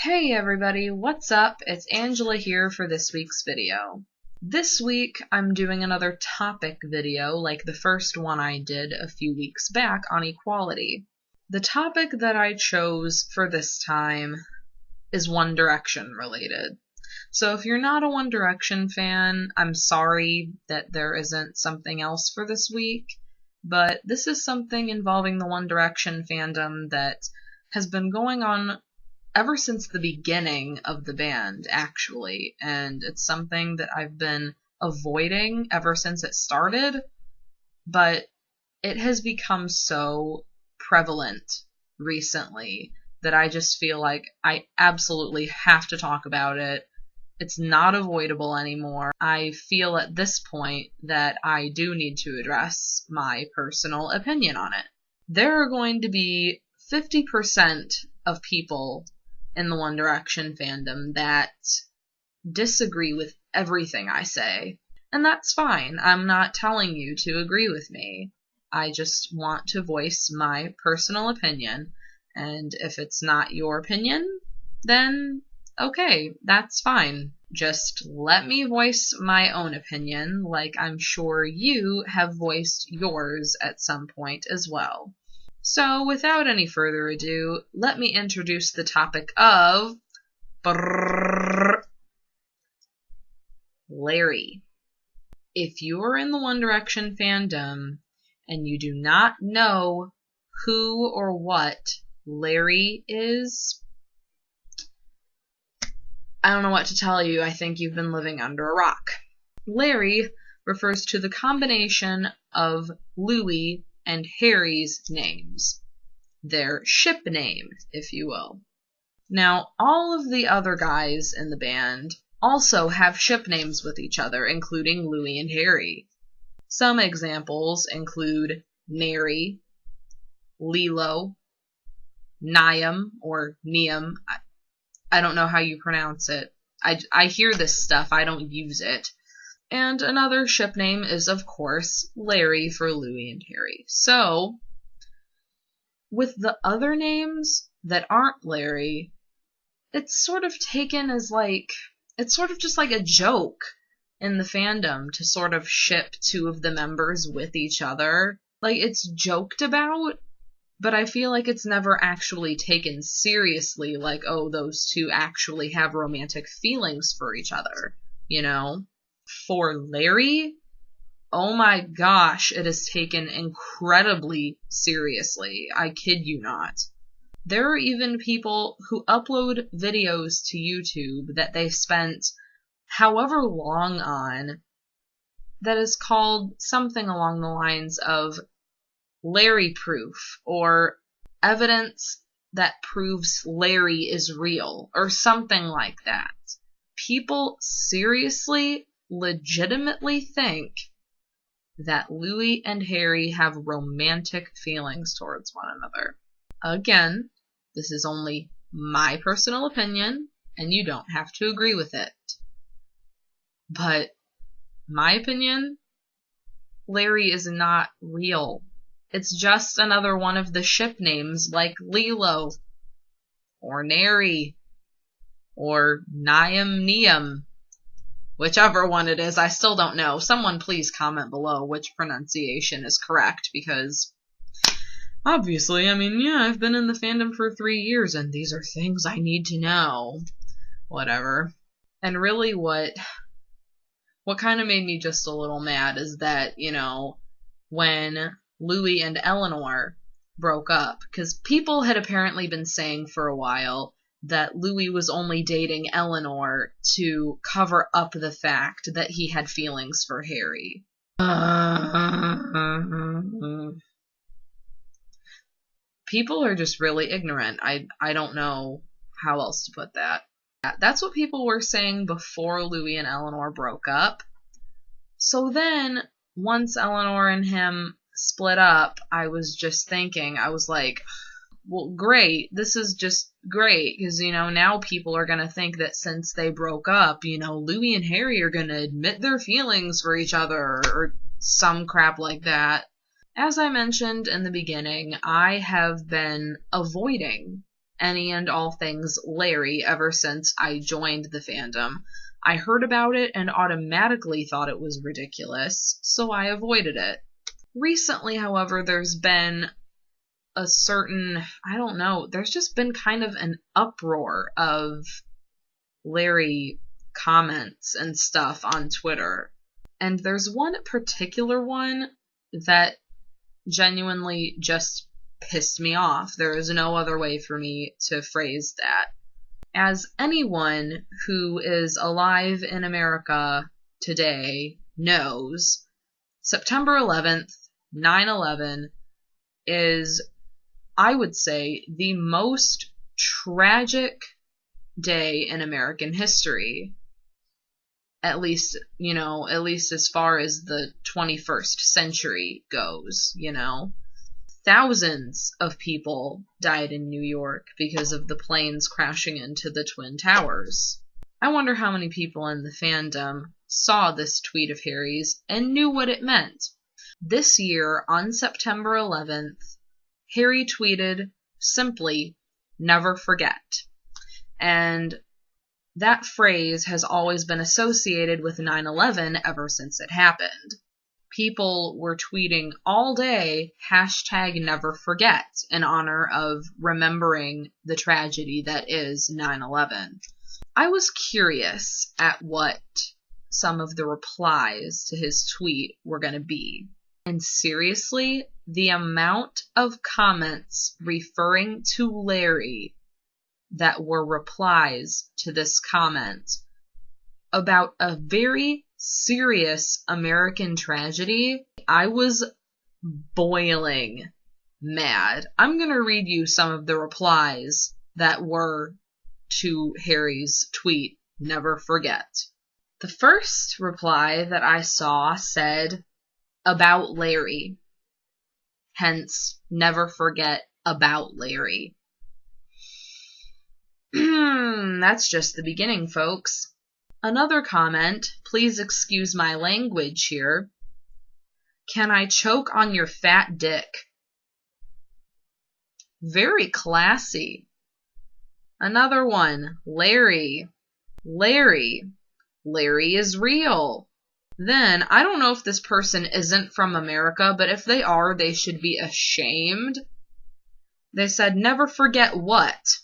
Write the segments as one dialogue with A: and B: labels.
A: Hey everybody, what's up? It's Angela here for this week's video. This week I'm doing another topic video like the first one I did a few weeks back on equality. The topic that I chose for this time is One Direction related. So if you're not a One Direction fan, I'm sorry that there isn't something else for this week, but this is something involving the One Direction fandom that has been going on ever since the beginning of the band, actually, and it's something that I've been avoiding ever since it started, but it has become so prevalent recently that I just feel like I absolutely have to talk about it. It's not avoidable anymore. I feel at this point that I do need to address my personal opinion on it. There are going to be 50% of people in the One Direction fandom that disagree with everything I say. And that's fine. I'm not telling you to agree with me. I just want to voice my personal opinion. And if it's not your opinion, then okay, that's fine. Just let me voice my own opinion, like I'm sure you have voiced yours at some point as well. So, without any further ado, let me introduce the topic of Larry. If you're in the One Direction fandom and you do not know who or what Larry is, I don't know what to tell you. I think you've been living under a rock. Larry refers to the combination of Louis and Harry's names. Their ship name, if you will. Now, all of the other guys in the band also have ship names with each other, including Louis and Harry. Some examples include Neri, Lilo, Niam, or Niam. I don't know how you pronounce it. I hear this stuff, I don't use it. And another ship name is, of course, Larry for Louis and Harry. So, with the other names that aren't Larry, it's sort of taken as it's sort of just like a joke in the fandom to sort of ship two of the members with each other. Like, it's joked about, but I feel like it's never actually taken seriously, like, oh, those two actually have romantic feelings for each other, you know? For Larry, oh my gosh, it is taken incredibly seriously. I kid you not. There are even people who upload videos to YouTube that they spent however long on that is called something along the lines of Larry proof or evidence that proves Larry is real or something like that. People seriously, legitimately think that Louis and Harry have romantic feelings towards one another. Again, this is only my personal opinion, and you don't have to agree with it. But my opinion, Larry is not real. It's just another one of the ship names like Lilo, or Neri, or Niam. Whichever one it is, I still don't know. Someone please comment below which pronunciation is correct, because obviously, I mean, yeah, I've been in the fandom for 3 years, and these are things I need to know. Whatever. And really what kind of made me just a little mad is that, you know, when Louis and Eleanor broke up, because people had apparently been saying for a while that Louis was only dating Eleanor to cover up the fact that he had feelings for Harry. People are just really ignorant. I don't know how else to put that. That's what people were saying before Louis and Eleanor broke up. So then, once Eleanor and him split up, I was just thinking, I was like, well, great, this is just great, because, you know, now people are going to think that since they broke up, you know, Louis and Harry are going to admit their feelings for each other, or some crap like that. As I mentioned in the beginning, I have been avoiding any and all things Larry ever since I joined the fandom. I heard about it and automatically thought it was ridiculous, so I avoided it. Recently, however, there's been a certain, I don't know, there's just been kind of an uproar of Larry comments and stuff on Twitter. And there's one particular one that genuinely just pissed me off. There is no other way for me to phrase that. As anyone who is alive in America today knows, September 11th, 9/11, is, I would say, the most tragic day in American history. At least as far as the 21st century goes, Thousands of people died in New York because of the planes crashing into the Twin Towers. I wonder how many people in the fandom saw this tweet of Harry's and knew what it meant. This year, on September 11th, Harry tweeted simply, "Never forget." And that phrase has always been associated with 9/11 ever since it happened. People were tweeting all day, #NeverForget, in honor of remembering the tragedy that is 9/11. I was curious at what some of the replies to his tweet were going to be. And seriously, the amount of comments referring to Larry that were replies to this comment about a very serious American tragedy, I was boiling mad. I'm going to read you some of the replies that were to Harry's tweet, "Never forget." The first reply that I saw said, "About Larry." Hence, never forget about Larry. That's just the beginning, folks. Another comment, please excuse my language here. "Can I choke on your fat dick?" Very classy. Another one, Larry is real. Then, I don't know if this person isn't from America, but if they are, they should be ashamed. They said, "Never forget what?"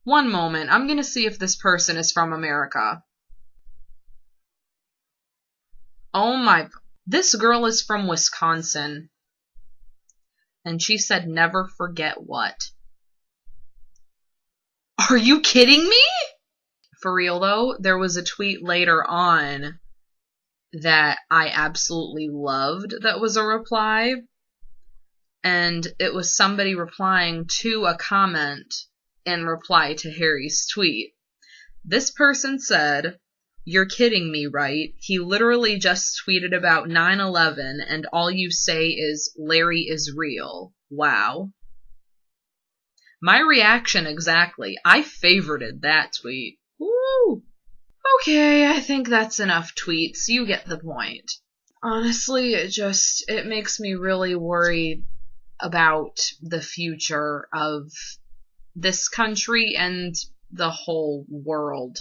A: One moment, I'm going to see if this person is from America. Oh my, this girl is from Wisconsin. And she said, "Never forget what?" Are you kidding me? For real though, there was a tweet later on that I absolutely loved that was a reply. And it was somebody replying to a comment in reply to Harry's tweet. This person said, "You're kidding me, right? He literally just tweeted about 9/11 and all you say is Larry is real. Wow." My reaction exactly. I favorited that tweet. Woo! Okay, I think that's enough tweets. You get the point. Honestly, it makes me really worried about the future of this country and the whole world.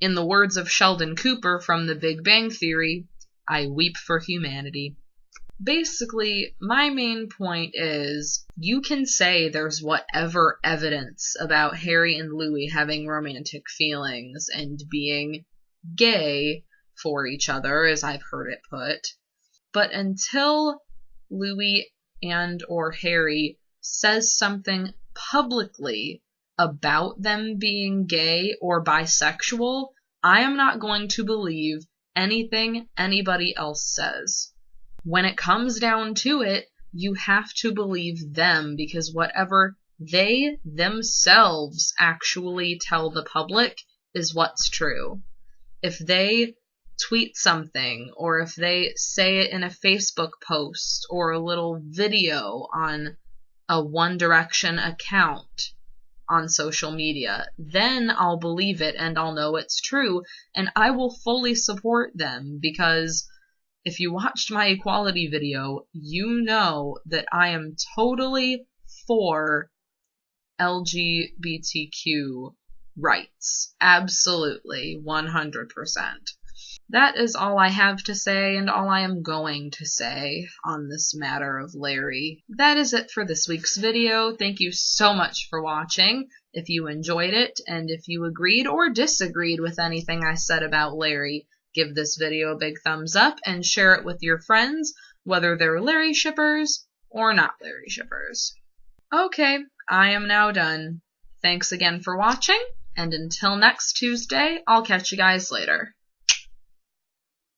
A: In the words of Sheldon Cooper from The Big Bang Theory, I weep for humanity. Basically, my main point is, you can say there's whatever evidence about Harry and Louis having romantic feelings and being gay for each other, as I've heard it put, but until Louis and or Harry says something publicly about them being gay or bisexual, I am not going to believe anything anybody else says. When it comes down to it, you have to believe them because whatever they themselves actually tell the public is what's true. If they tweet something, or if they say it in a Facebook post or a little video on a One Direction account on social media, then I'll believe it and I'll know it's true, and I will fully support them because if you watched my equality video, you know that I am totally for LGBTQ rights. Absolutely, 100%. That is all I have to say and all I am going to say on this matter of Larry. That is it for this week's video. Thank you so much for watching. If you enjoyed it and if you agreed or disagreed with anything I said about Larry, give this video a big thumbs up and share it with your friends, whether they're Larry shippers or not Larry shippers. Okay, I am now done. Thanks again for watching, and until next Tuesday, I'll catch you guys later.